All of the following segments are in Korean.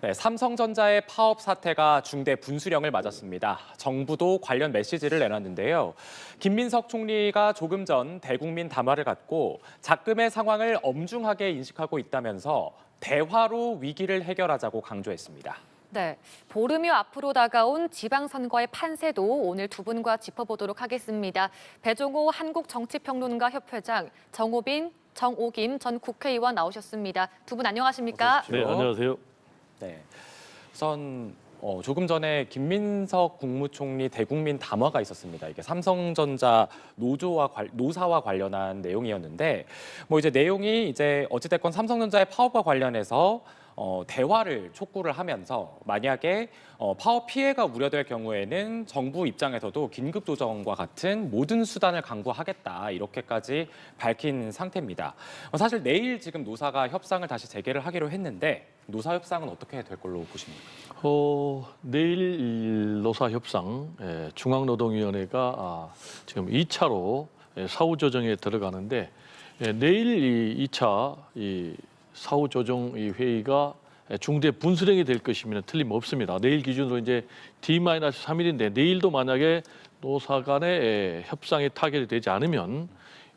네, 삼성전자의 파업 사태가 중대 분수령을 맞았습니다. 정부도 관련 메시지를 내놨는데요. 김민석 총리가 조금 전 대국민 담화를 갖고 작금의 상황을 엄중하게 인식하고 있다면서 대화로 위기를 해결하자고 강조했습니다. 네, 보름여 앞으로 다가온 지방선거의 판세도 오늘 두 분과 짚어보도록 하겠습니다. 배종호 한국정치평론가 협회장, 정오김 전 국회의원 나오셨습니다. 두 분 안녕하십니까? 네, 안녕하세요. 네, 우선 조금 전에 김민석 국무총리 대국민 담화가 있었습니다. 이게 삼성전자 노사와 관련한 내용이었는데, 이제 내용이 어찌됐건 삼성전자의 파업과 관련해서 대화를 촉구를 하면서 만약에 파업 피해가 우려될 경우에는 정부 입장에서도 긴급 조정과 같은 모든 수단을 강구하겠다 이렇게까지 밝힌 상태입니다. 사실 내일 지금 노사가 협상을 다시 재개를 하기로 했는데 노사 협상은 어떻게 될 걸로 보십니까? 내일 노사 협상 중앙노동위원회가 지금 2차로 사후 조정에 들어가는데 내일 이 2차 사후 조정 회의가 중대 분수령이 될 것이면 틀림없습니다. 내일 기준으로 이제 D-3일인데 내일도 만약에 노사 간의 협상이 타결이 되지 않으면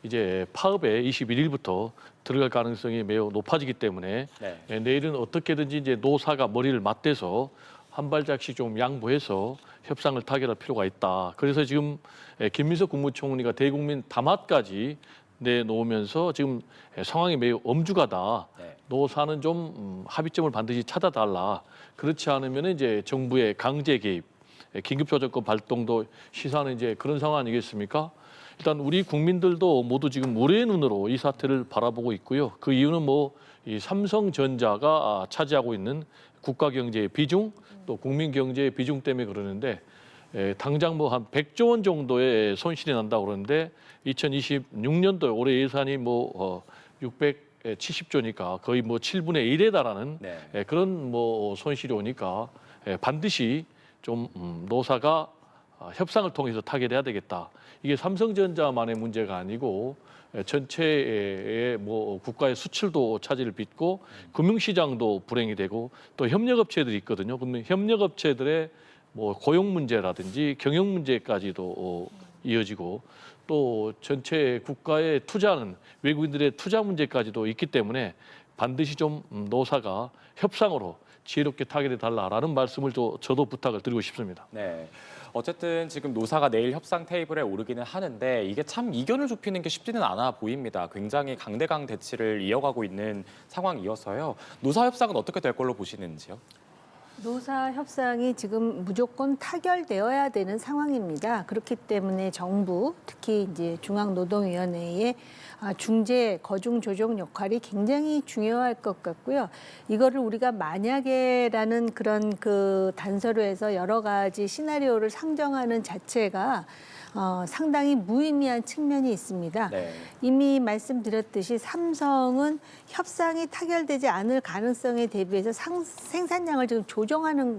이제 파업에 21일부터 들어갈 가능성이 매우 높아지기 때문에 내일은 어떻게든지 이제 노사가 머리를 맞대서 한 발짝씩 좀 양보해서 협상을 타결할 필요가 있다. 그래서 지금 김민석 국무총리가 대국민 담화까지 내놓으면서 지금 상황이 매우 엄중하다. 노사는 좀 합의점을 반드시 찾아달라. 그렇지 않으면 이제 정부의 강제 개입, 긴급조정권 발동도 시사하는 이제 그런 상황 아니겠습니까? 일단 우리 국민들도 모두 지금 우려의 눈으로 이 사태를 바라보고 있고요. 그 이유는 이 삼성전자가 차지하고 있는 국가 경제의 비중, 또 국민 경제의 비중 때문에 그러는데 당장 한 100조 원 정도의 손실이 난다고 그러는데 2026년도에 올해 예산이 670조니까 거의 7분의 1에 달하는 그런 손실이 오니까 반드시 좀 노사가 협상을 통해서 타결해야 되겠다. 이게 삼성전자만의 문제가 아니고 전체의 국가의 수출도 차질을 빚고 금융시장도 불행이 되고 또 협력업체들이 있거든요. 그러면 협력업체들의 고용 문제라든지 경영 문제까지도 이어지고 또 전체 국가에 투자하는 외국인들의 투자 문제까지도 있기 때문에 반드시 좀 노사가 협상으로 지혜롭게 타결해 달라라는 말씀을 저도 부탁을 드리고 싶습니다. 네. 어쨌든 지금 노사가 내일 협상 테이블에 오르기는 하는데 이게 참 이견을 좁히는 게 쉽지는 않아 보입니다. 굉장히 강대강 대치를 이어가고 있는 상황이어서요. 노사 협상은 어떻게 될 걸로 보시는지요? 노사 협상이 지금 무조건 타결되어야 되는 상황입니다. 그렇기 때문에 정부, 특히 이제 중앙노동위원회의 중재, 거중 조정 역할이 굉장히 중요할 것 같고요. 이거를 우리가 만약에라는 그런 그 단서로 해서 여러 가지 시나리오를 상정하는 자체가 상당히 무의미한 측면이 있습니다. 이미 말씀드렸듯이 삼성은 협상이 타결되지 않을 가능성에 대비해서 생산량을 지금 조정하는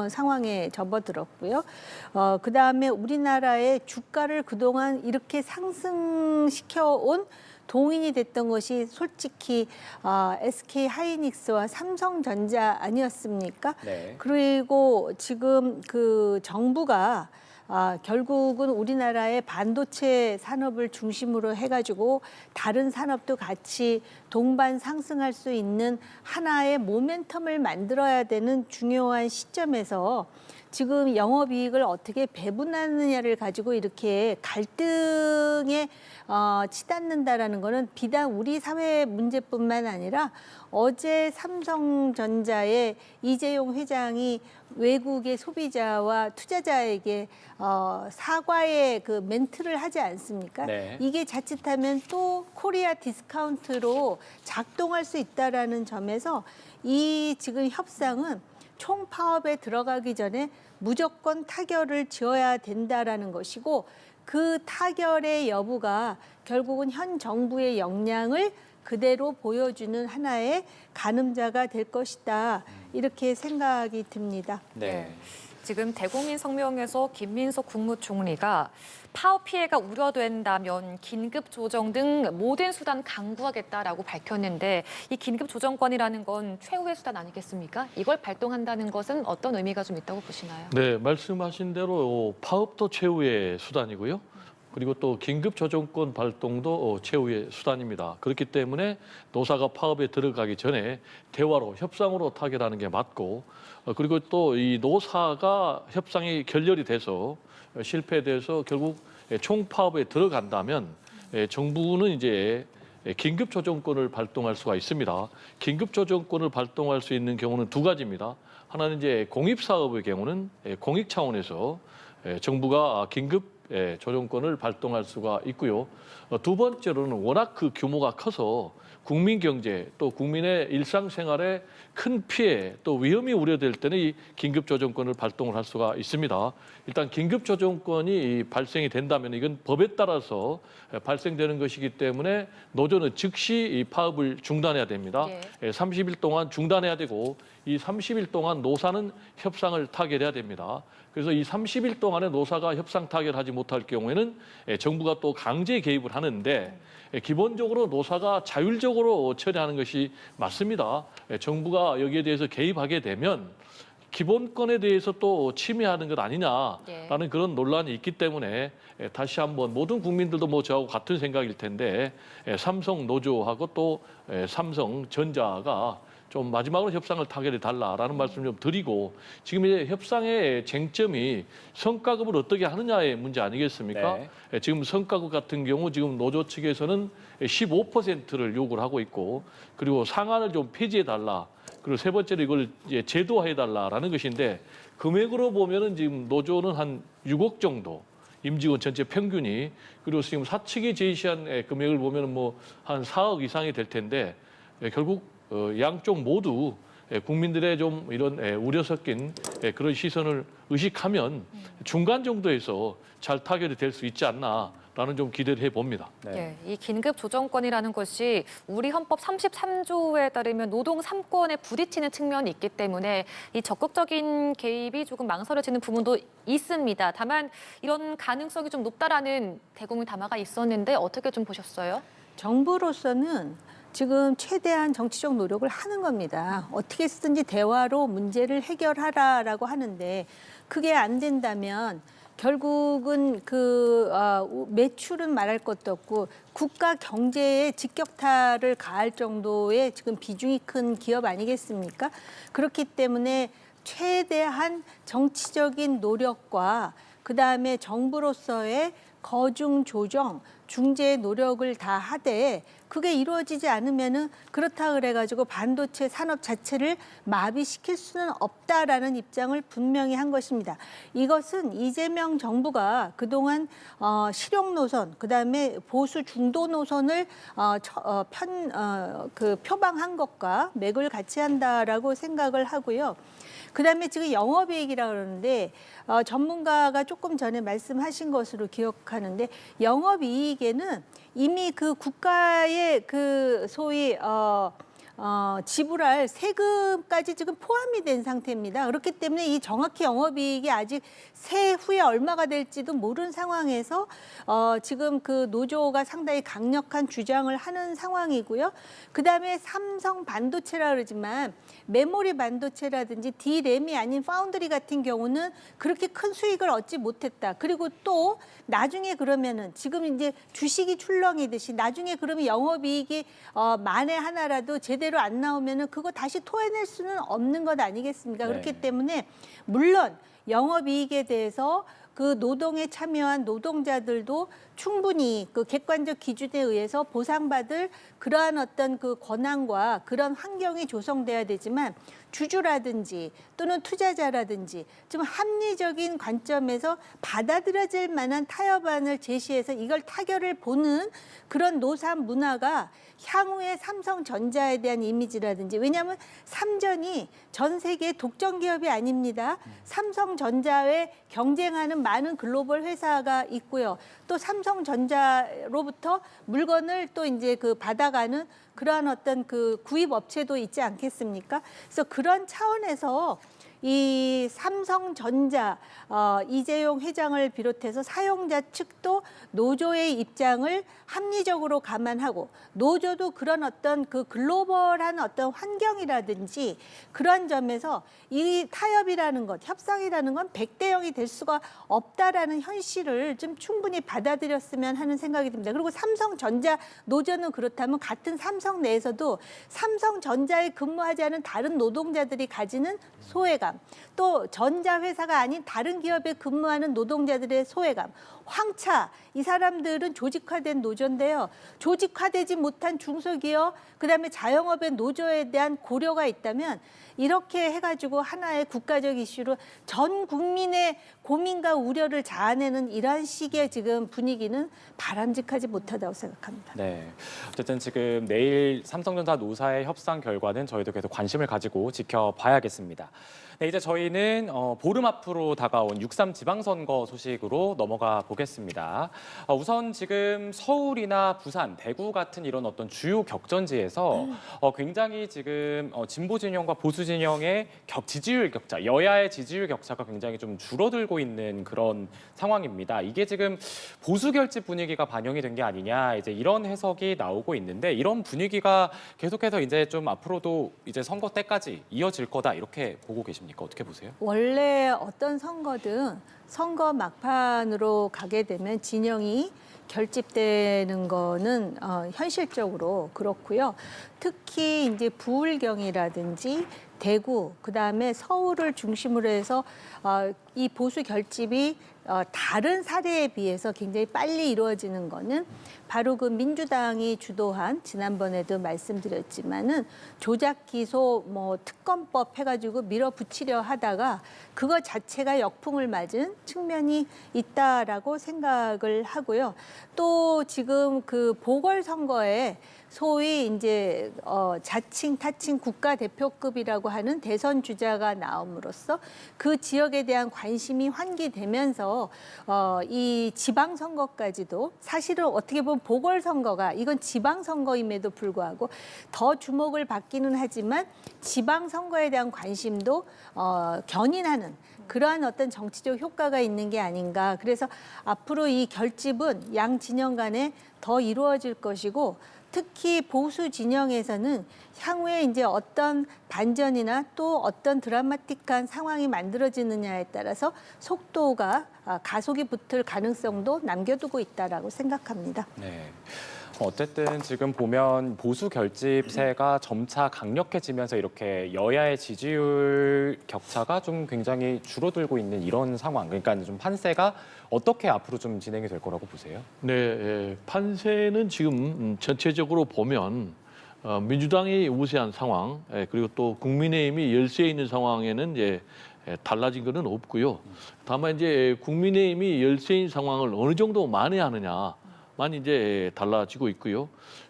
상황에 접어들었고요. 그다음에 우리나라의 주가를 그동안 이렇게 상승시켜온 동인이 됐던 것이 솔직히 SK 하이닉스와 삼성전자 아니었습니까? 그리고 지금 그 정부가 결국은 우리나라의 반도체 산업을 중심으로 해가지고 다른 산업도 같이 동반 상승할 수 있는 하나의 모멘텀을 만들어야 되는 중요한 시점에서 지금 영업이익을 어떻게 배분하느냐를 가지고 이렇게 갈등에 치닫는다라는 거는 비단 우리 사회 문제뿐만 아니라 어제 삼성전자의 이재용 회장이 외국의 소비자와 투자자에게 사과의 그 멘트를 하지 않습니까? 이게 자칫하면 또 코리아 디스카운트로 작동할 수 있다라는 점에서 이 지금 협상은 총파업에 들어가기 전에 무조건 타결을 지어야 된다라는 것이고 그 타결의 여부가 결국은 현 정부의 역량을 그대로 보여주는 하나의 가늠자가 될 것이다. 이렇게 생각이 듭니다. 지금 대국민 성명에서 김민석 국무총리가 파업 피해가 우려된다면 긴급 조정 등 모든 수단 강구하겠다라고 밝혔는데 이 긴급 조정권이라는 건 최후의 수단 아니겠습니까? 이걸 발동한다는 것은 어떤 의미가 좀 있다고 보시나요? 네, 말씀하신 대로 파업도 최후의 수단이고요. 그리고 또 긴급 조정권 발동도 최후의 수단입니다. 그렇기 때문에 노사가 파업에 들어가기 전에 대화로 협상으로 타결하는 게 맞고 그리고 또 이 노사가 협상이 결렬이 돼서 실패돼서 결국 총파업에 들어간다면 정부는 이제 긴급 조정권을 발동할 수가 있습니다. 긴급 조정권을 발동할 수 있는 경우는 두 가지입니다. 하나는 이제 공입 사업의 경우는 공익 차원에서 정부가 긴급 조정권을 발동할 수가 있고요. 두 번째로는 워낙 그 규모가 커서 국민 경제 또 국민의 일상생활에 큰 피해 또 위험이 우려될 때는 이 긴급 조정권을 발동을 할 수가 있습니다. 일단 긴급 조정권이 발생이 된다면 이건 법에 따라서 발생되는 것이기 때문에 노조는 즉시 이 파업을 중단해야 됩니다. 30일 동안 중단해야 되고 이 30일 동안 노사는 협상을 타결해야 됩니다. 그래서 이 30일 동안에 노사가 협상 타결하지 못할 경우에는 정부가 또 강제 개입을 하는데 기본적으로 노사가 자율적으로 처리하는 것이 맞습니다. 정부가 여기에 대해서 개입하게 되면 기본권에 대해서 또 침해하는 것 아니냐라는 그런 논란이 있기 때문에 다시 한번 모든 국민들도 뭐 저하고 같은 생각일 텐데 삼성 노조하고 또 삼성전자가 좀 마지막으로 협상을 타결해 달라라는 말씀 좀 드리고 지금 이제 협상의 쟁점이 성과급을 어떻게 하느냐의 문제 아니겠습니까? 네. 지금 성과급 같은 경우 지금 노조 측에서는 15%를 요구를 하고 있고 그리고 상한을 좀 폐지해 달라. 그리고 세 번째로 이걸 이제 제도화해 달라라는 것인데 금액으로 보면은 지금 노조는 한 6억 정도. 임직원 전체 평균이 그리고 지금 사측이 제시한 금액을 보면은 뭐 한 4억 이상이 될 텐데 결국 양쪽 모두 국민들의 좀 이런 우려 섞인 그런 시선을 의식하면 중간 정도에서 잘 타결이 될 수 있지 않나라는 좀 기대를 해봅니다. 네. 이 긴급 조정권이라는 것이 우리 헌법 33조에 따르면 노동 3권에 부딪히는 측면이 있기 때문에 이 적극적인 개입이 조금 망설여지는 부분도 있습니다. 다만 이런 가능성이 좀 높다라는 대국민 담화가 있었는데 어떻게 좀 보셨어요? 정부로서는 지금 최대한 정치적 노력을 하는 겁니다. 어떻게 해서든지 대화로 문제를 해결하라라고 하는데 그게 안 된다면 결국은 매출은 말할 것도 없고 국가 경제에 직격탄을 가할 정도의 지금 비중이 큰 기업 아니겠습니까? 그렇기 때문에 최대한 정치적인 노력과 그다음에 정부로서의 거중 조정, 중재 노력을 다 하되 그게 이루어지지 않으면은 그렇다 그래가지고 반도체 산업 자체를 마비시킬 수는 없다라는 입장을 분명히 한 것입니다. 이것은 이재명 정부가 그동안 실용 노선, 그다음에 보수 중도 노선을 표방한 것과 맥을 같이 한다라고 생각을 하고요. 그다음에 지금 영업이익이라 그러는데 전문가가 조금 전에 말씀하신 것으로 기억하는데 영업이익에는 이미 그 국가의 그 소위 지불할 세금까지 지금 포함이 된 상태입니다. 그렇기 때문에 이 정확히 영업이익이 아직 세후에 얼마가 될지도 모르는 상황에서 지금 그 노조가 상당히 강력한 주장을 하는 상황이고요. 그다음에 삼성 반도체라 그러지만 메모리 반도체라든지 D램이 아닌 파운드리 같은 경우는 그렇게 큰 수익을 얻지 못했다. 그리고 또 나중에 그러면은 지금 이제 주식이 출렁이듯이 나중에 그러면 영업이익이 만에 하나라도 제대로 안 나오면은 그거 다시 토해낼 수는 없는 것 아니겠습니까? 네. 그렇기 때문에 물론 영업이익에 대해서 그 노동에 참여한 노동자들도 충분히 그 객관적 기준에 의해서 보상받을 그러한 어떤 그 권한과 그런 환경이 조성돼야 되지만 주주라든지 또는 투자자라든지 좀 합리적인 관점에서 받아들여질 만한 타협안을 제시해서 이걸 타결을 보는 그런 노사 문화가 향후에 삼성전자에 대한 이미지라든지 왜냐하면 삼전이 전 세계 독점 기업이 아닙니다. 삼성전자에 경쟁하는 많은 글로벌 회사가 있고요. 또 삼성전자로부터 물건을 또 이제 그 받아가는 그러한 어떤 그 구입 업체도 있지 않겠습니까? 그래서 그런 차원에서 이 삼성전자 이재용 회장을 비롯해서 사용자 측도 노조의 입장을 합리적으로 감안하고 노조도 그런 어떤 그 글로벌한 어떤 환경이라든지 그런 점에서 이 타협이라는 것, 협상이라는 건 100대 0이 될 수가 없다라는 현실을 좀 충분히 받아들였으면 하는 생각이 듭니다. 그리고 삼성전자 노조는 그렇다면 같은 삼성 내에서도 삼성전자에 근무하지 않은 다른 노동자들이 가지는 소외감, 또 전자회사가 아닌 다른 기업에 근무하는 노동자들의 소외감, 황차, 이 사람들은 조직화된 노조인데요. 조직화되지 못한 중소기업, 그다음에 자영업의 노조에 대한 고려가 있다면 이렇게 해가지고 하나의 국가적 이슈로 전 국민의 고민과 우려를 자아내는 이러한 식의 지금 분위기는 바람직하지 못하다고 생각합니다. 네. 어쨌든 지금 내일 삼성전자 노사의 협상 결과는 저희도 계속 관심을 가지고 지켜봐야겠습니다. 네, 이제 저희는 보름 앞으로 다가온 6.3 지방선거 소식으로 넘어가 보겠습니다. 우선 지금 서울이나 부산, 대구 같은 이런 어떤 주요 격전지에서 굉장히 지금 진보 진영과 보수 진영의 지지율 격차, 여야의 지지율 격차가 굉장히 좀 줄어들고 있는 그런 상황입니다. 이게 지금 보수 결집 분위기가 반영이 된 게 아니냐, 이제 이런 해석이 나오고 있는데 이런 분위기가 계속해서 이제 좀 앞으로도 이제 선거 때까지 이어질 거다 이렇게 보고 계십니까? 어떻게 보세요? 원래 어떤 선거든 선거 막판으로 가게 되면 진영이 결집되는 거는 현실적으로 그렇고요. 특히 이제 부울경이라든지 대구, 그다음에 서울을 중심으로 해서 이 보수 결집이 다른 사례에 비해서 굉장히 빨리 이루어지는 거는 바로 그 민주당이 주도한, 지난번에도 말씀드렸지만은 조작 기소 뭐 특검법 해가지고 밀어붙이려 하다가 그거 자체가 역풍을 맞은 측면이 있다라고 생각을 하고요. 또 지금 그 보궐선거에 소위 이제 자칭 타칭 국가대표급이라고 하는 대선 주자가 나옴으로써 그 지역에 대한 관심이 환기되면서 이 지방선거까지도 사실은 어떻게 보면 보궐선거가 이건 지방선거임에도 불구하고 더 주목을 받기는 하지만 지방선거에 대한 관심도 견인하는 그러한 어떤 정치적 효과가 있는 게 아닌가. 그래서 앞으로 이 결집은 양 진영 간에 더 이루어질 것이고 특히 보수 진영에서는 향후에 이제 어떤 반전이나 또 어떤 드라마틱한 상황이 만들어지느냐에 따라서 속도가 가속이 붙을 가능성도 남겨두고 있다라고 생각합니다. 네. 어쨌든 지금 보면 보수 결집세가 점차 강력해지면서 이렇게 여야의 지지율 격차가 좀 굉장히 줄어들고 있는 이런 상황. 그러니까 좀 판세가 어떻게 앞으로 좀 진행이 될 거라고 보세요? 네, 판세는 지금 전체적으로 보면 민주당이 우세한 상황, 그리고 또 국민의힘이 열세에 있는 상황에는 이제 달라진 것은 없고요. 다만 이제 국민의힘이 열세인 상황을 어느 정도 만회하느냐만 이제 달라지고 있고요.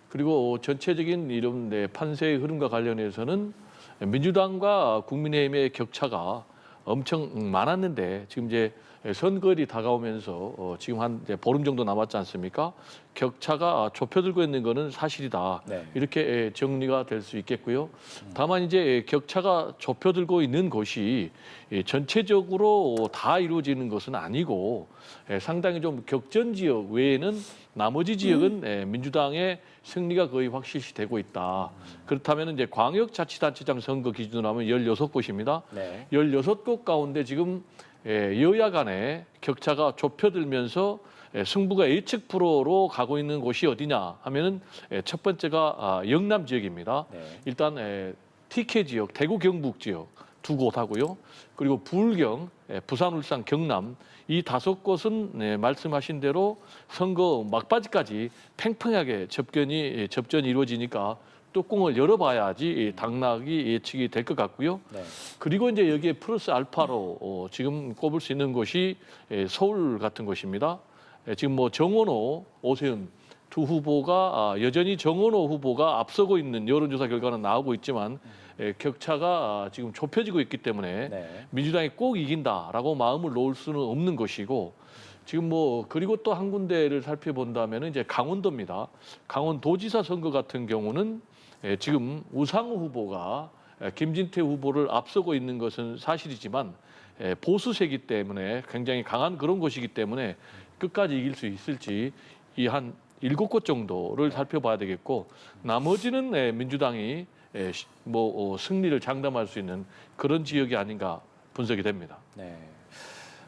그리고 전체적인 이런 판세의 흐름과 관련해서는 민주당과 국민의힘의 격차가 엄청 많았는데 지금 이제 선거일이 다가오면서 지금 한 이제 보름 정도 남았지 않습니까? 격차가 좁혀들고 있는 것은 사실이다. 네. 이렇게 정리가 될 수 있겠고요. 다만 이제 격차가 좁혀들고 있는 것이 전체적으로 다 이루어지는 것은 아니고 상당히 좀 격전 지역 외에는 나머지 지역은 민주당의 승리가 거의 확실시되고 있다. 그렇다면 이제 광역자치단체장 선거 기준으로 하면 16곳입니다. 네. 16곳 가운데 지금 여야 간의 격차가 좁혀들면서 승부가 예측 프로로 가고 있는 곳이 어디냐 하면은 첫 번째가 영남 지역입니다. 네. 일단 TK 지역, 대구 경북 지역 두 곳하고요. 그리고 부울경, 부산, 울산, 경남 이 5곳은 말씀하신 대로 선거 막바지까지 팽팽하게 접전이 이루어지니까 뚜껑을 열어봐야지 당락이 예측이 될 것 같고요. 네. 그리고 이제 여기에 플러스 알파로 지금 꼽을 수 있는 곳이 서울 같은 곳입니다. 지금 뭐 정원호, 오세훈 두 후보가 여전히 정원호 후보가 앞서고 있는 여론조사 결과는 나오고 있지만 격차가 지금 좁혀지고 있기 때문에 네. 민주당이 꼭 이긴다라고 마음을 놓을 수는 없는 것이고 지금 뭐 그리고 또 한 군데를 살펴본다면 이제 강원도입니다. 강원도지사 선거 같은 경우는 지금 우상호 후보가 김진태 후보를 앞서고 있는 것은 사실이지만 보수세기 때문에 굉장히 강한 그런 곳이기 때문에 끝까지 이길 수 있을지 이 한 7곳 정도를 살펴봐야 되겠고 나머지는 민주당이 승리를 장담할 수 있는 그런 지역이 아닌가 분석이 됩니다. 네.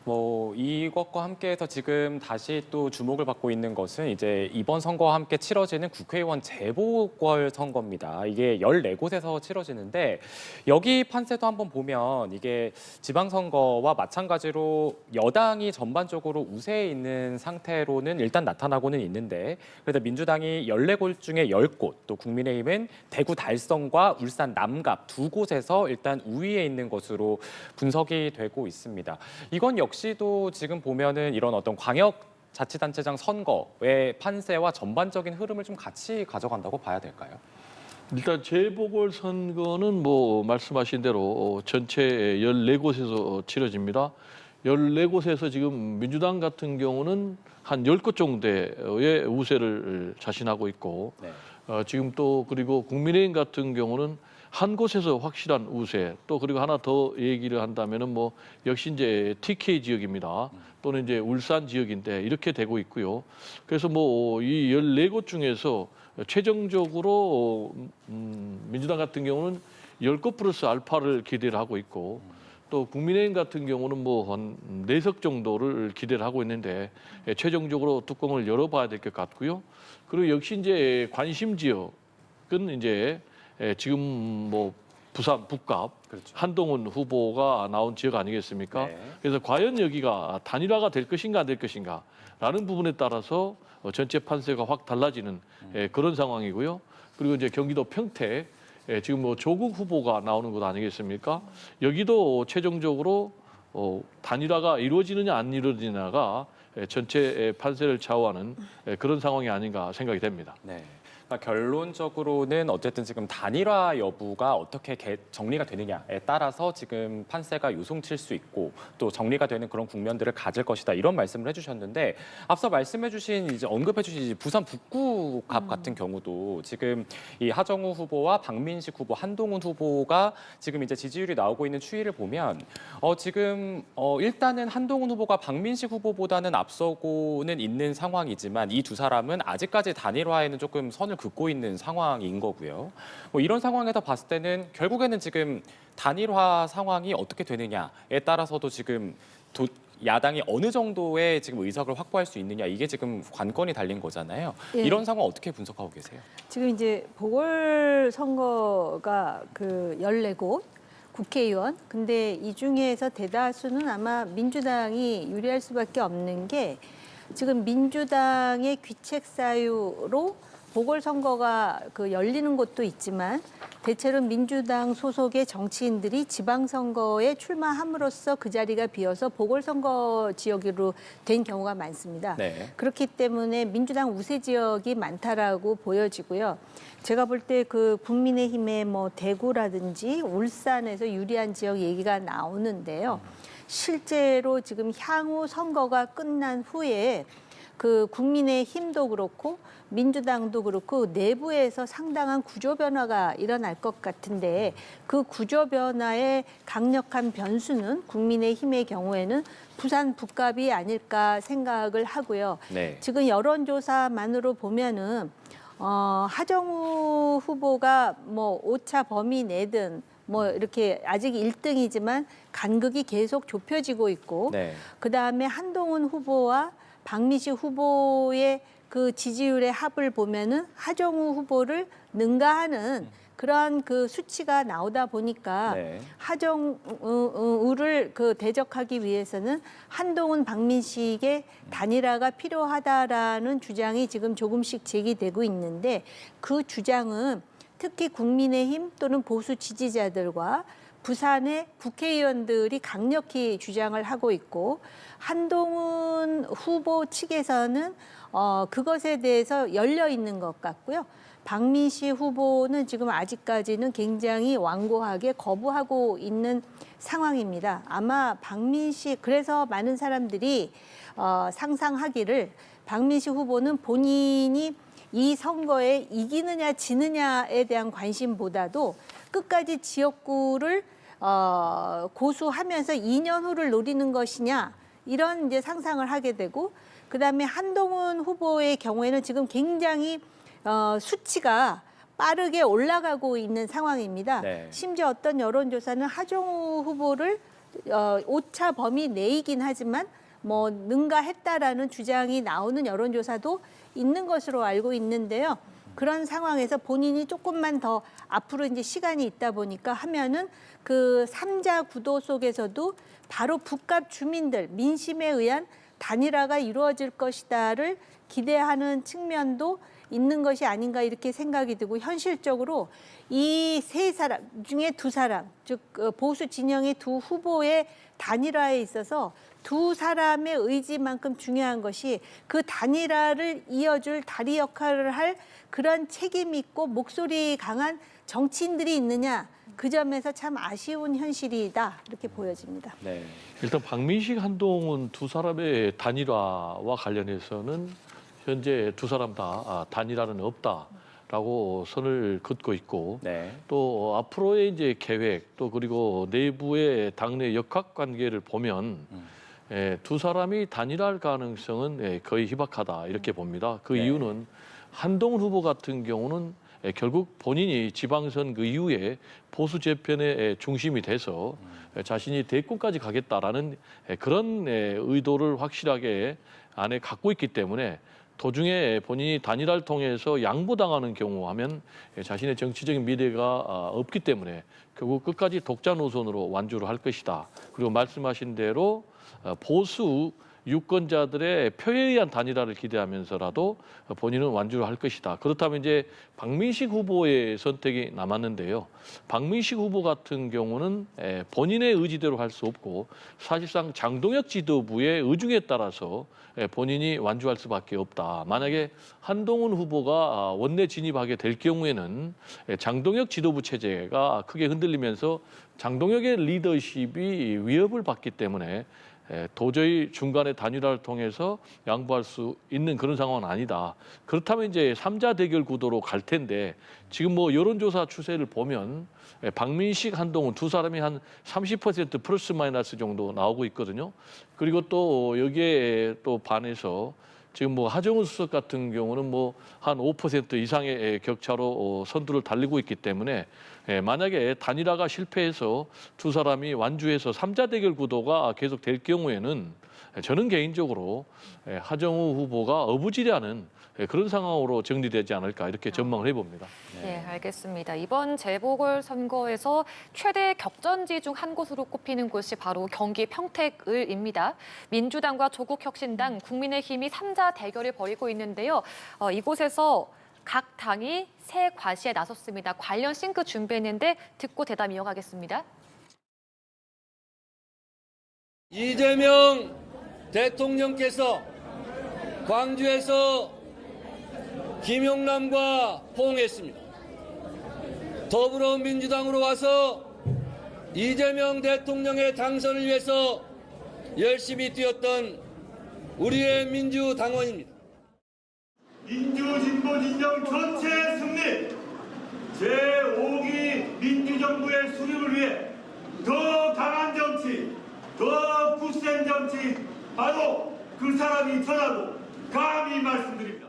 뭐 이것과 함께해서 지금 다시 또 주목을 받고 있는 것은 이제 이번 선거와 함께 치러지는 국회의원 재보궐 선거입니다. 이게 14곳에서 치러지는데 여기 판세도 한번 보면 이게 지방선거와 마찬가지로 여당이 전반적으로 우세에 있는 상태로는 일단 나타나고는 있는데 그래도 민주당이 14곳 중에 10곳 또 국민의힘은 대구 달성과 울산 남갑 2곳에서 일단 우위에 있는 것으로 분석이 되고 있습니다. 이건 역시도 지금 보면은 이런 어떤 광역자치단체장 선거의 판세와 전반적인 흐름을 좀 같이 가져간다고 봐야 될까요? 일단 재보궐선거는 말씀하신 대로 전체 14곳에서 치러집니다. 14곳에서 지금 민주당 같은 경우는 한 10곳 정도의 우세를 자신하고 있고 네. 지금 또 그리고 국민의힘 같은 경우는 한 곳에서 확실한 우세 또 그리고 하나 더 얘기를 한다면은 역시 이제 TK 지역입니다. 또는 이제 울산 지역인데 이렇게 되고 있고요. 그래서 이 14곳 중에서 최종적으로 민주당 같은 경우는 10곳 플러스 알파를 기대를 하고 있고 또 국민의힘 같은 경우는 한 4석 정도를 기대를 하고 있는데 최종적으로 뚜껑을 열어봐야 될 것 같고요. 그리고 역시 이제 관심 지역은 이제 지금 부산 북갑 그렇죠. 한동훈 후보가 나온 지역 아니겠습니까? 네. 그래서 과연 여기가 단일화가 될 것인가 안 될 것인가라는 부분에 따라서 전체 판세가 확 달라지는 그런 상황이고요. 그리고 이제 경기도 평택 지금 조국 후보가 나오는 곳 아니겠습니까? 여기도 최종적으로 단일화가 이루어지느냐 안 이루어지느냐가 전체 판세를 좌우하는 그런 상황이 아닌가 생각이 됩니다. 네. 그러니까 결론적으로는 어쨌든 지금 단일화 여부가 어떻게 정리가 되느냐에 따라서 지금 판세가 요송칠 수 있고 또 정리가 되는 그런 국면들을 가질 것이다 이런 말씀을 해주셨는데 앞서 말씀해주신 이제 언급해주신 부산 북구갑 같은 경우도 지금 이 하정우 후보와 박민식 후보, 한동훈 후보가 지금 이제 지지율이 나오고 있는 추이를 보면 지금 일단은 한동훈 후보가 박민식 후보보다는 앞서고는 있는 상황이지만 이 두 사람은 아직까지 단일화에는 조금 선을 긋고 있는 상황인 거고요. 이런 상황에서 봤을 때는 결국에는 지금 단일화 상황이 어떻게 되느냐에 따라서도 지금 야당이 어느 정도의 지금 의석을 확보할 수 있느냐 이게 지금 관건이 달린 거잖아요. 예. 이런 상황 어떻게 분석하고 계세요? 지금 이제 보궐선거가 14곳 국회의원. 근데 이 중에서 대다수는 아마 민주당이 유리할 수밖에 없는 게 지금 민주당의 귀책 사유로 보궐선거가 열리는 곳도 있지만 대체로 민주당 소속의 정치인들이 지방선거에 출마함으로써 그 자리가 비어서 보궐선거 지역으로 된 경우가 많습니다. 네. 그렇기 때문에 민주당 우세 지역이 많다라고 보여지고요. 제가 볼 때 국민의힘의 대구라든지 울산에서 유리한 지역 얘기가 나오는데요. 실제로 지금 향후 선거가 끝난 후에 국민의힘도 그렇고 민주당도 그렇고 내부에서 상당한 구조 변화가 일어날 것 같은데 그 구조 변화의 강력한 변수는 국민의힘의 경우에는 부산 북갑이 아닐까 생각을 하고요. 네. 지금 여론조사만으로 보면은 하정우 후보가 오차 범위 내든 이렇게 아직 1등이지만 간극이 계속 좁혀지고 있고 네. 그다음에 한동훈 후보와 박민식 후보의 지지율의 합을 보면은 하정우 후보를 능가하는 그러한 수치가 나오다 보니까 네. 하정우를 대적하기 위해서는 한동훈, 박민식의 단일화가 필요하다라는 주장이 지금 조금씩 제기되고 있는데 그 주장은 특히 국민의힘 또는 보수 지지자들과 부산의 국회의원들이 강력히 주장을 하고 있고 한동훈 후보 측에서는 그것에 대해서 열려 있는 것 같고요. 박민식 후보는 지금 아직까지는 굉장히 완고하게 거부하고 있는 상황입니다. 아마 박민식 그래서 많은 사람들이 상상하기를 박민식 후보는 본인이 이 선거에 이기느냐 지느냐에 대한 관심보다도 끝까지 지역구를 고수하면서 2년 후를 노리는 것이냐 이런 이제 상상을 하게 되고 그다음에 한동훈 후보의 경우에는 지금 굉장히 수치가 빠르게 올라가고 있는 상황입니다. 네. 심지어 어떤 여론조사는 하정우 후보를 오차 범위 내이긴 하지만 뭐 능가했다라는 주장이 나오는 여론조사도 있는 것으로 알고 있는데요. 그런 상황에서 본인이 조금만 더 앞으로 이제 시간이 있다 보니까 하면은 그 3자 구도 속에서도 바로 북갑 주민들 민심에 의한 단일화가 이루어질 것이다를 기대하는 측면도 있는 것이 아닌가 이렇게 생각이 들고 현실적으로 이 세 사람 중에 두 사람, 즉 보수 진영의 두 후보의 단일화에 있어서 두 사람의 의지만큼 중요한 것이 그 단일화를 이어줄 다리 역할을 할 그런 책임 있고 목소리 강한 정치인들이 있느냐 그 점에서 참 아쉬운 현실이다 이렇게 보여집니다. 네. 일단 박민식, 한동훈 두 사람의 단일화와 관련해서는 현재 두 사람 다 단일화는 없다라고 선을 긋고 있고 네. 또 앞으로의 이제 계획 또 그리고 내부의 당내 역학 관계를 보면 두 사람이 단일화할 가능성은 거의 희박하다 이렇게 봅니다. 그 네. 이유는 한동훈 후보 같은 경우는 결국 본인이 지방선 그 이후에 보수 재편의 중심이 돼서 자신이 대권까지 가겠다라는 그런 의도를 확실하게 안에 갖고 있기 때문에 도중에 본인이 단일화를 통해서 양보당하는 경우 하면 자신의 정치적인 미래가 없기 때문에 결국 끝까지 독자 노선으로 완주를 할 것이다. 그리고 말씀하신 대로 보수 유권자들의 표에 의한 단일화를 기대하면서라도 본인은 완주를 할 것이다. 그렇다면 이제 박민식 후보의 선택이 남았는데요. 박민식 후보 같은 경우는 본인의 의지대로 할 수 없고 사실상 장동혁 지도부의 의중에 따라서 본인이 완주할 수밖에 없다. 만약에 한동훈 후보가 원내 진입하게 될 경우에는 장동혁 지도부 체제가 크게 흔들리면서 장동혁의 리더십이 위협을 받기 때문에 도저히 중간에 단일화를 통해서 양보할 수 있는 그런 상황은 아니다. 그렇다면 이제 3자 대결 구도로 갈 텐데 지금 뭐 여론조사 추세를 보면 박민식, 한동훈 두 사람이 한 30% 플러스 마이너스 정도 나오고 있거든요. 그리고 또 여기에 또 반해서 지금 뭐 하정우 수석 같은 경우는 뭐 한 5% 이상의 격차로 선두를 달리고 있기 때문에 만약에 단일화가 실패해서 두 사람이 완주해서 3자 대결 구도가 계속 될 경우에는 저는 개인적으로 하정우 후보가 어부지리하는 그런 상황으로 정리되지 않을까 이렇게 전망을 해봅니다. 네, 알겠습니다. 이번 재보궐선거에서 최대 격전지 중 한 곳으로 꼽히는 곳이 바로 경기 평택을입니다. 민주당과 조국혁신당, 국민의힘이 3자 대결을 벌이고 있는데요. 이곳에서 각 당이 새 과시에 나섰습니다. 관련 싱크 준비했는데 듣고 대담 이어가겠습니다. 이재명 대통령께서 광주에서 김용남과 포옹했습니다. 더불어민주당으로 와서 이재명 대통령의 당선을 위해서 열심히 뛰었던 우리의 민주당원입니다. 민주진보진영 전체의 승리, 제5기 민주정부의 수립을 위해 더 강한 정치, 더 굳센 정치, 바로 그 사람이 저라고 감히 말씀드립니다.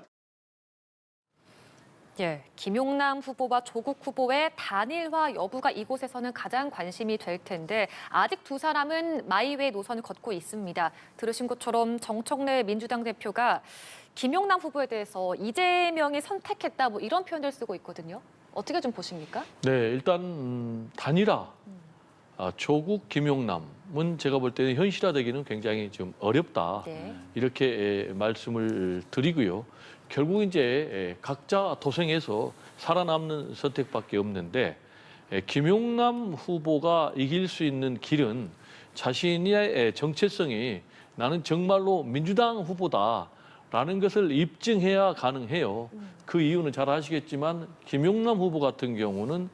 예, 김용남 후보와 조국 후보의 단일화 여부가 이곳에서는 가장 관심이 될 텐데 아직 두 사람은 마이웨이 노선을 걷고 있습니다. 들으신 것처럼 정청래 민주당 대표가 김용남 후보에 대해서 이재명이 선택했다 뭐 이런 표현을 쓰고 있거든요. 어떻게 좀 보십니까? 네, 일단 단일화 조국, 김용남은 제가 볼 때는 현실화되기는 굉장히 좀 어렵다. 네. 이렇게 말씀을 드리고요. 결국 이제 각자 도생해서 살아남는 선택밖에 없는데 김용남 후보가 이길 수 있는 길은 자신의 정체성이 나는 정말로 민주당 후보다라는 것을 입증해야 가능해요. 그 이유는 잘 아시겠지만 김용남 후보 같은 경우는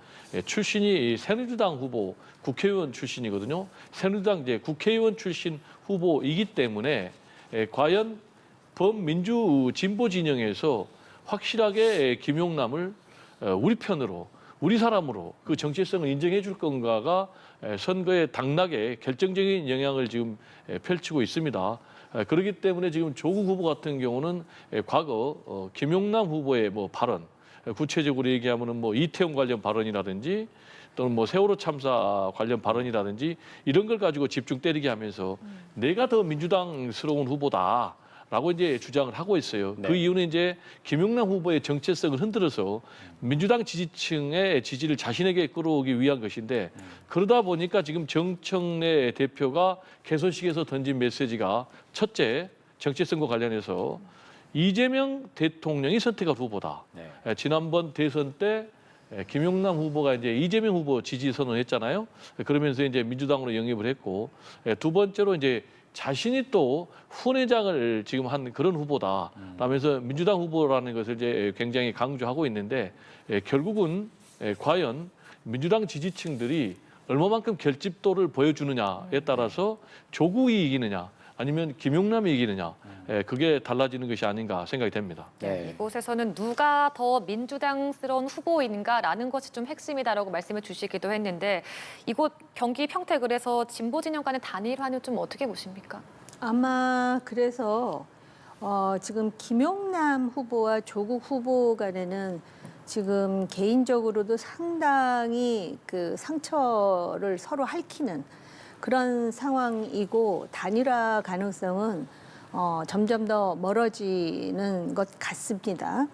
출신이 새누리당 후보 국회의원 출신이거든요. 새누리당 이제 국회의원 출신 후보이기 때문에 과연 범민주 진보 진영에서 확실하게 김용남을 우리 편으로 우리 사람으로 그 정체성을 인정해 줄 건가가 선거의 당락에 결정적인 영향을 지금 펼치고 있습니다. 그렇기 때문에 지금 조국 후보 같은 경우는 과거 김용남 후보의 뭐 발언, 구체적으로 얘기하면은 뭐 이태원 관련 발언이라든지 또는 뭐 세월호 참사 관련 발언이라든지 이런 걸 가지고 집중 때리게 하면서 내가 더 민주당스러운 후보다라고 이제 주장을 하고 있어요. 네. 그 이유는 이제 김용남 후보의 정체성을 흔들어서 민주당 지지층의 지지를 자신에게 끌어오기 위한 것인데 그러다 보니까 지금 정청래 대표가 개소식에서 던진 메시지가 첫째, 정체성과 관련해서 이재명 대통령이 선택할 후보다. 네. 지난번 대선 때 김용남 후보가 이제 이재명 후보 지지 선언했잖아요. 그러면서 이제 민주당으로 영입을 했고 두 번째로 이제 자신이 또 후내장을 지금 한 그런 후보다. 라면서 민주당 후보라는 것을 이제 굉장히 강조하고 있는데 결국은 과연 민주당 지지층들이 얼마만큼 결집도를 보여주느냐에 따라서 조국이 이기느냐 아니면 김용남이 이기느냐 그게 달라지는 것이 아닌가 생각이 됩니다. 네. 이곳에서는 누가 더 민주당스러운 후보인가라는 것이 좀 핵심이다라고 말씀을 주시기도 했는데 이곳 경기 평택을에서 진보 진영 간의 단일화는 좀 어떻게 보십니까? 아마 그래서 지금 김용남 후보와 조국 후보 간에는 지금 개인적으로도 상당히 그 상처를 서로 핥히는 그런 상황이고 단일화 가능성은 점점 더 멀어지는 것 같습니다.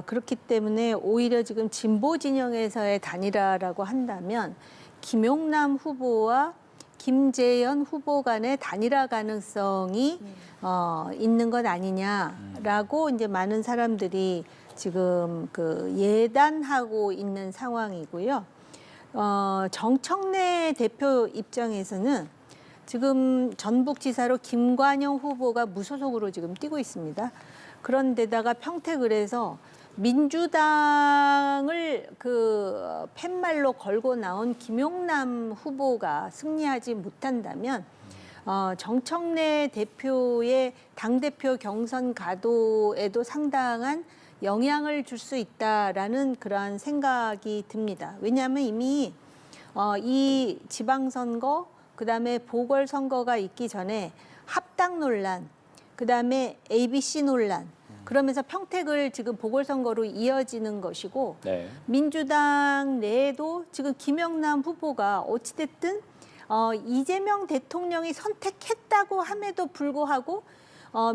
그렇기 때문에 오히려 지금 진보 진영에서의 단일화라고 한다면 김용남 후보와 김재현 후보 간의 단일화 가능성이 있는 것 아니냐라고 이제 많은 사람들이 지금 그 예단하고 있는 상황이고요. 정청래 대표 입장에서는 지금 전북지사로 김관영 후보가 무소속으로 지금 뛰고 있습니다. 그런데다가 평택을에서 민주당을 그 팻말로 걸고 나온 김용남 후보가 승리하지 못한다면 정청래 대표의 당대표 경선 가도에도 상당한 영향을 줄 수 있다라는 그러한 생각이 듭니다. 왜냐하면 이미 이 지방선거, 그다음에 보궐선거가 있기 전에 합당 논란, 그다음에 ABC 논란, 그러면서 평택을 지금 보궐선거로 이어지는 것이고 네. 민주당 내에도 지금 김영남 후보가 어찌됐든 이재명 대통령이 선택했다고 함에도 불구하고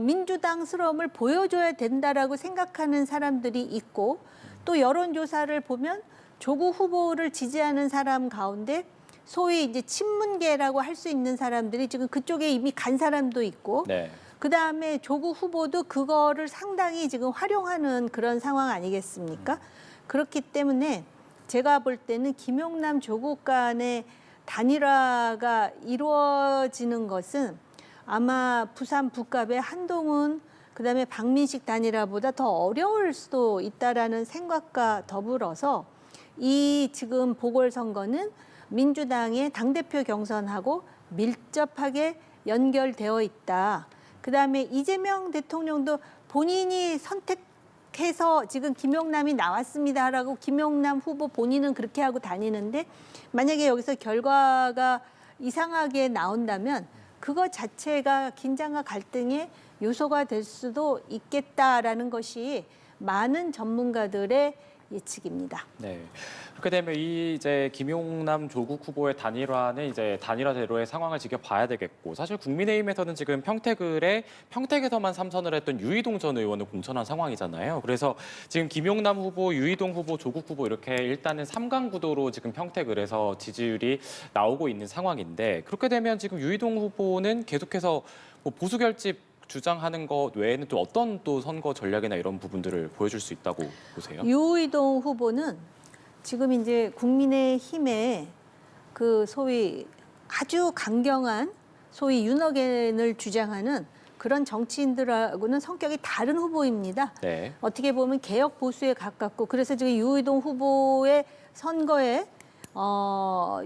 민주당스러움을 보여줘야 된다라고 생각하는 사람들이 있고 또 여론조사를 보면 조국 후보를 지지하는 사람 가운데 소위 이제 친문계라고 할 수 있는 사람들이 지금 그쪽에 이미 간 사람도 있고 네. 그다음에 조국 후보도 그거를 상당히 지금 활용하는 그런 상황 아니겠습니까? 그렇기 때문에 제가 볼 때는 김용남 조국 간의 단일화가 이루어지는 것은 아마 부산 북갑의 한동훈 그다음에 박민식 단일화보다 더 어려울 수도 있다라는 생각과 더불어서 이 지금 보궐선거는 민주당의 당대표 경선하고 밀접하게 연결되어 있다. 그다음에 이재명 대통령도 본인이 선택해서 지금 김용남이 나왔습니다라고 김용남 후보 본인은 그렇게 하고 다니는데 만약에 여기서 결과가 이상하게 나온다면 그거 자체가 긴장과 갈등의 요소가 될 수도 있겠다라는 것이 많은 전문가들의 예측입니다. 네. 그렇게 되면 이제 김용남 조국 후보의 단일화는 이제 단일화대로의 상황을 지켜봐야 되겠고 사실 국민의힘에서는 지금 평택에서만 3선을 했던 유이동 전 의원을 공천한 상황이잖아요. 그래서 지금 김용남 후보, 유이동 후보, 조국 후보 이렇게 일단은 3강 구도로 지금 평택을에서 지지율이 나오고 있는 상황인데 그렇게 되면 지금 유이동 후보는 계속해서 뭐 보수 결집 주장하는 것 외에는 또 어떤 또 선거 전략이나 이런 부분들을 보여줄 수 있다고 보세요? 유이동 후보는 지금 이제 국민의힘의 그 소위 아주 강경한 소위 윤핵관을 주장하는 그런 정치인들하고는 성격이 다른 후보입니다. 네. 어떻게 보면 개혁 보수에 가깝고 그래서 지금 유이동 후보의 선거에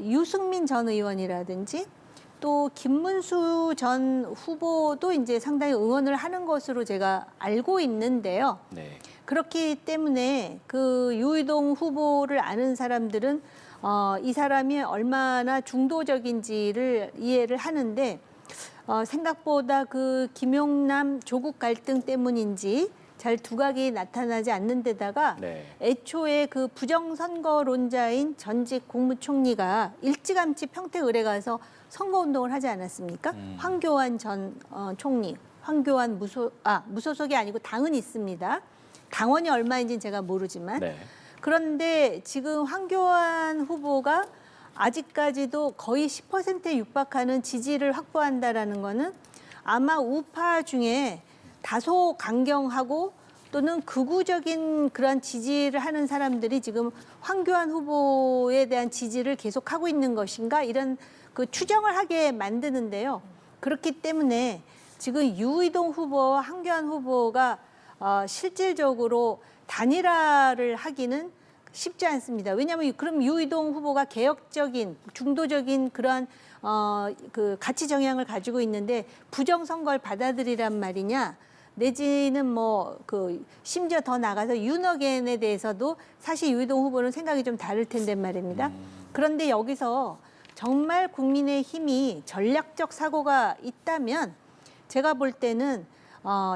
유승민 전 의원이라든지 또 김문수 전 후보도 이제 상당히 응원을 하는 것으로 제가 알고 있는데요. 네. 그렇기 때문에 그 유이동 후보를 아는 사람들은 이 사람이 얼마나 중도적인지를 이해를 하는데 생각보다 그 김용남 조국 갈등 때문인지 잘 두각이 나타나지 않는 데다가 네. 애초에 그 부정선거론자인 전직 국무총리가 일찌감치 평택을에 가서 선거운동을 하지 않았습니까? 황교안 전 총리, 황교안 무소속이 아니고 당은 있습니다. 당원이 얼마인지는 제가 모르지만 네. 그런데 지금 황교안 후보가 아직까지도 거의 10%에 육박하는 지지를 확보한다라는 거는 아마 우파 중에 다소 강경하고 또는 극우적인 그런 지지를 하는 사람들이 지금 황교안 후보에 대한 지지를 계속하고 있는 것인가 이런 그 추정을 하게 만드는데요. 그렇기 때문에 지금 유이동 후보와 황교안 후보가 실질적으로 단일화를 하기는 쉽지 않습니다. 왜냐하면 그럼 유이동 후보가 개혁적인, 중도적인 그러한 그 가치 정향을 가지고 있는데 부정 선거를 받아들이란 말이냐, 내지는 뭐 그 심지어 더 나가서 윤핵관에 대해서도 사실 유이동 후보는 생각이 좀 다를 텐데 말입니다. 그런데 여기서 정말 국민의힘이 전략적 사고가 있다면 제가 볼 때는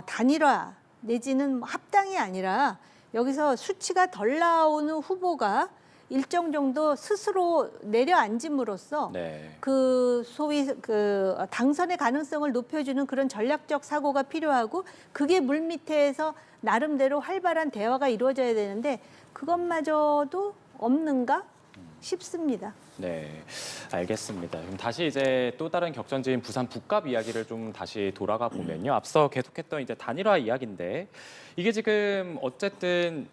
단일화 내지는 합당이 아니라 여기서 수치가 덜 나오는 후보가 일정 정도 스스로 내려앉음으로써 네. 그 소위 그 당선의 가능성을 높여주는 그런 전략적 사고가 필요하고 그게 물밑에서 나름대로 활발한 대화가 이루어져야 되는데 그것마저도 없는가 싶습니다. 네, 알겠습니다. 그럼 다시 이제 또 다른 격전지인 부산 북갑 이야기를 좀 다시 돌아가 보면요. 앞서 계속했던 이제 단일화 이야기인데 이게 지금 어쨌든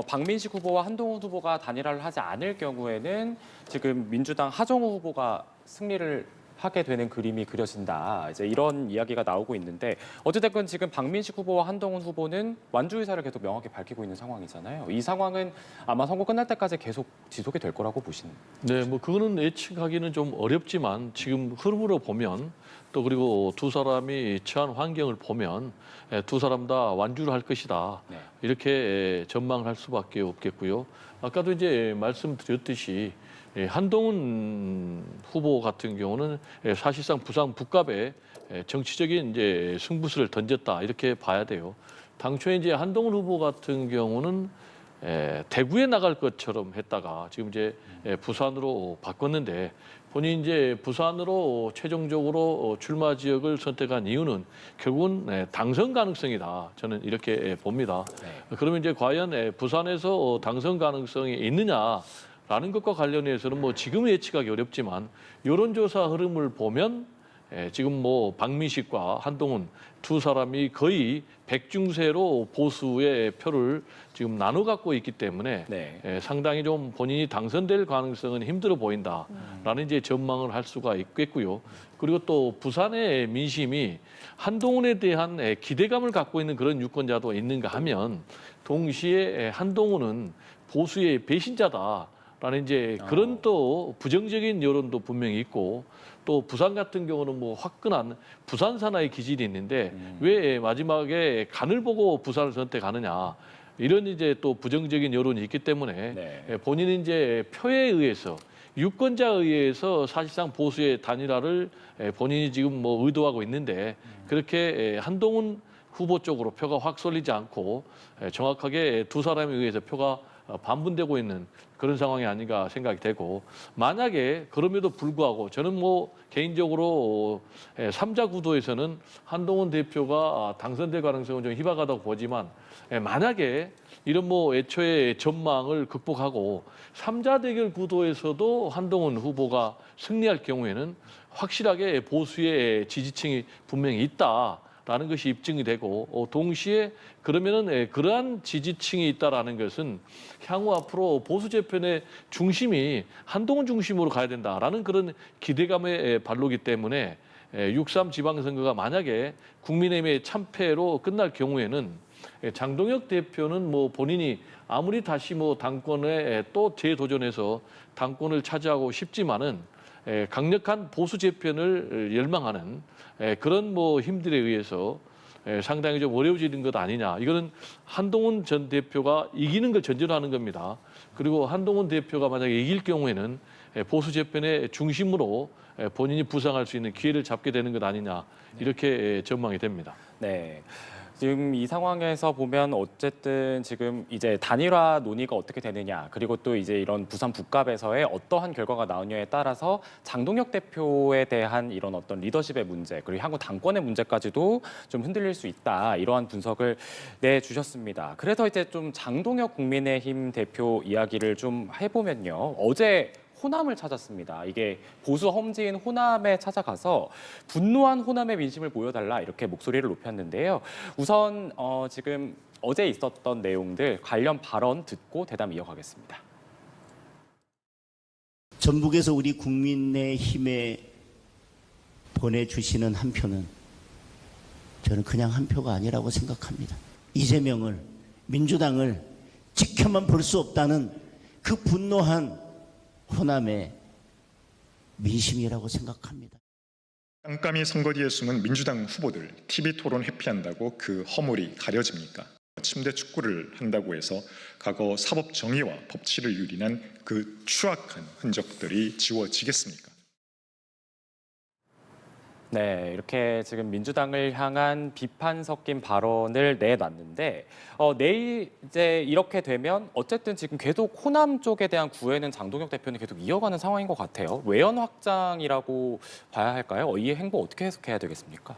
박민식 후보와 한동훈 후보가 단일화를 하지 않을 경우에는 지금 민주당 하정우 후보가 승리를 하게 되는 그림이 그려진다. 이제 이런 이야기가 나오고 있는데 어찌됐건 지금 박민식 후보와 한동훈 후보는 완주 의사를 계속 명확히 밝히고 있는 상황이잖아요. 이 상황은 아마 선거 끝날 때까지 계속 지속이 될 거라고 보시는. 네, 뭐 그거는 예측하기는 좀 어렵지만 지금 흐름으로 보면 또 그리고 두 사람이 처한 환경을 보면 두 사람 다 완주를 할 것이다. 네. 이렇게 전망을 할 수밖에 없겠고요. 아까도 이제 말씀드렸듯이 한동훈 후보 같은 경우는 사실상 부산 북갑에 정치적인 이제 승부수를 던졌다 이렇게 봐야 돼요. 당초에 이제 한동훈 후보 같은 경우는 대구에 나갈 것처럼 했다가 지금 이제 부산으로 바꿨는데 본인이 이제 부산으로 최종적으로 출마 지역을 선택한 이유는 결국은 당선 가능성이다. 저는 이렇게 봅니다. 네. 그러면 이제 과연 부산에서 당선 가능성이 있느냐라는 것과 관련해서는 뭐 지금 예측하기 어렵지만 여론조사 흐름을 보면 지금 뭐 박민식과 한동훈 두 사람이 거의 백중세로 보수의 표를 지금 나눠 갖고 있기 때문에 네. 상당히 좀 본인이 당선될 가능성은 힘들어 보인다라는 이제 전망을 할 수가 있겠고요. 그리고 또 부산의 민심이 한동훈에 대한 기대감을 갖고 있는 그런 유권자도 있는가 하면 동시에 한동훈은 보수의 배신자다라는 이제 그런 또 부정적인 여론도 분명히 있고 또 부산 같은 경우는 뭐 화끈한 부산 사나이 기질이 있는데 왜 마지막에 간을 보고 부산을 선택하느냐 이런 이제 또 부정적인 여론이 있기 때문에 네. 본인이 이제 표에 의해서 유권자에 의해서 사실상 보수의 단일화를 본인이 지금 뭐 의도하고 있는데 그렇게 한동훈 후보 쪽으로 표가 확 쏠리지 않고 정확하게 두 사람에 의해서 표가 반분되고 있는 그런 상황이 아닌가 생각이 되고 만약에 그럼에도 불구하고 저는 뭐 개인적으로 3자 구도에서는 한동훈 대표가 당선될 가능성은 좀 희박하다고 보지만 만약에 이런 뭐 애초에 전망을 극복하고 3자 대결 구도에서도 한동훈 후보가 승리할 경우에는 확실하게 보수의 지지층이 분명히 있다라는 것이 입증이 되고 동시에 그러면은 그러한 지지층이 있다라는 것은 향후 앞으로 보수 재편의 중심이 한동훈 중심으로 가야 된다라는 그런 기대감의 발로기 때문에 6.3 지방선거가 만약에 국민의힘의 참패로 끝날 경우에는 장동혁 대표는 뭐 본인이 아무리 다시 뭐 당권에 또 재도전해서 당권을 차지하고 싶지만은 강력한 보수 재편을 열망하는 그런 뭐 힘들에 의해서 상당히 좀 어려워지는 것 아니냐. 이거는 한동훈 전 대표가 이기는 걸 전제로 하는 겁니다. 그리고 한동훈 대표가 만약에 이길 경우에는 보수 재편의 중심으로 본인이 부상할 수 있는 기회를 잡게 되는 것 아니냐. 이렇게 전망이 됩니다. 네. 지금 이 상황에서 보면 어쨌든 지금 이제 단일화 논의가 어떻게 되느냐, 그리고 또 이제 이런 부산 북갑에서의 어떠한 결과가 나오냐에 따라서 장동혁 대표에 대한 이런 어떤 리더십의 문제, 그리고 향후 당권의 문제까지도 좀 흔들릴 수 있다, 이러한 분석을 내주셨습니다. 그래서 이제 좀 장동혁 국민의힘 대표 이야기를 좀 해보면요. 어제 호남을 찾았습니다. 이게 보수 험지인 호남에 찾아가서 분노한 호남의 민심을 보여달라, 이렇게 목소리를 높였는데요. 우선 지금 어제 있었던 내용들 관련 발언 듣고 대담 이어가겠습니다. 전북에서 우리 국민의힘에 보내주시는 한 표는 저는 그냥 한 표가 아니라고 생각합니다. 이재명을, 민주당을 지켜만 볼 수 없다는 그 분노한 호남의 민심이라고 생각합니다. 깜깜이 선거지에 숨은 민주당 후보들 TV토론 회피한다고 그 허물이 가려집니까? 침대 축구를 한다고 해서 과거 사법 정의와 법치를 유린한 그 추악한 흔적들이 지워지겠습니까? 네, 이렇게 지금 민주당을 향한 비판 섞인 발언을 내놨는데 내일 이제 이렇게 되면 어쨌든 지금 계속 호남 쪽에 대한 구애는 장동혁 대표는 계속 이어가는 상황인 것 같아요. 외연 확장이라고 봐야 할까요? 이 행보 어떻게 해석해야 되겠습니까?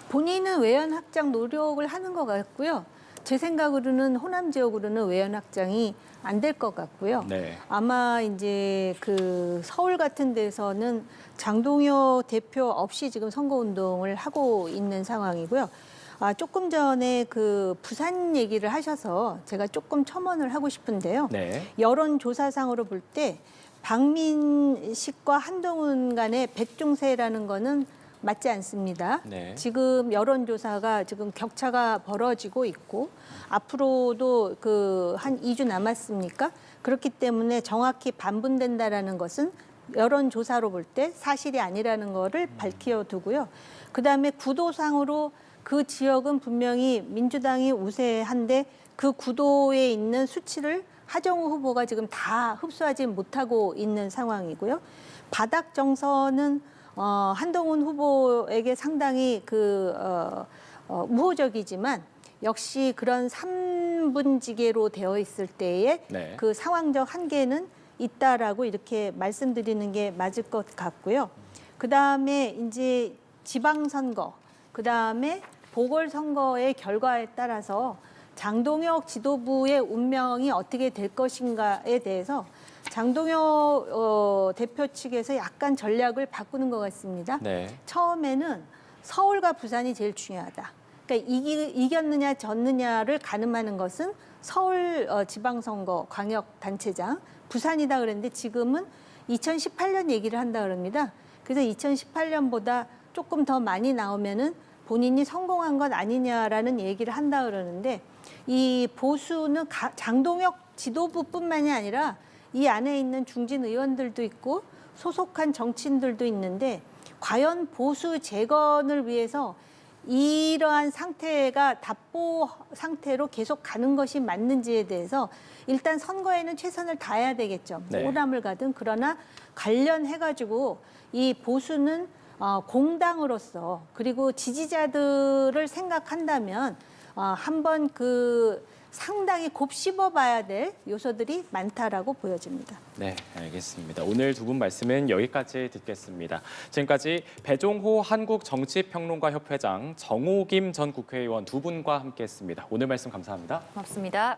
본인은 외연 확장 노력을 하는 것 같고요. 제 생각으로는 호남 지역으로는 외연 확장이 안 될 것 같고요. 네. 아마 이제 그 서울 같은 데서는 장동혁 대표 없이 지금 선거운동을 하고 있는 상황이고요. 조금 전에 그 부산 얘기를 하셔서 제가 조금 첨언을 하고 싶은데요. 네. 여론조사상으로 볼 때 박민식과 한동훈 간의 백중세라는 거는 맞지 않습니다. 네. 지금 여론조사가 지금 격차가 벌어지고 있고 앞으로도 그 한 2주 남았습니까? 그렇기 때문에 정확히 반분된다라는 것은 여론조사로 볼 때 사실이 아니라는 거를 밝혀두고요. 그다음에 구도상으로 그 지역은 분명히 민주당이 우세한데 그 구도에 있는 수치를 하정우 후보가 지금 다 흡수하지 못하고 있는 상황이고요. 바닥 정서는 한동훈 후보에게 상당히 우호적이지만 역시 그런 3분지계로 되어 있을 때의 네. 그 상황적 한계는 있다라고 이렇게 말씀드리는 게 맞을 것 같고요. 그 다음에 이제 지방선거, 그 다음에 보궐선거의 결과에 따라서 장동혁 지도부의 운명이 어떻게 될 것인가에 대해서 장동혁 대표 측에서 약간 전략을 바꾸는 것 같습니다. 네. 처음에는 서울과 부산이 제일 중요하다. 그러니까 이겼느냐 졌느냐를 가늠하는 것은 서울 지방선거 광역단체장, 부산이다 그랬는데 지금은 2018년 얘기를 한다 그럽니다. 그래서 2018년보다 조금 더 많이 나오면은 본인이 성공한 것 아니냐라는 얘기를 한다 그러는데 이 보수는 장동혁 지도부뿐만이 아니라 이 안에 있는 중진 의원들도 있고 소속한 정치인들도 있는데 과연 보수 재건을 위해서 이러한 상태가 답보 상태로 계속 가는 것이 맞는지에 대해서 일단 선거에는 최선을 다해야 되겠죠. 네. 호남을 가든. 그러나 관련해가지고 이 보수는 공당으로서 그리고 지지자들을 생각한다면 한번 그 상당히 곱씹어봐야 될 요소들이 많다라고 보여집니다. 네, 알겠습니다. 오늘 두 분 말씀은 여기까지 듣겠습니다. 지금까지 배종호 한국정치평론가협회장, 정호김 전 국회의원 두 분과 함께했습니다. 오늘 말씀 감사합니다. 고맙습니다.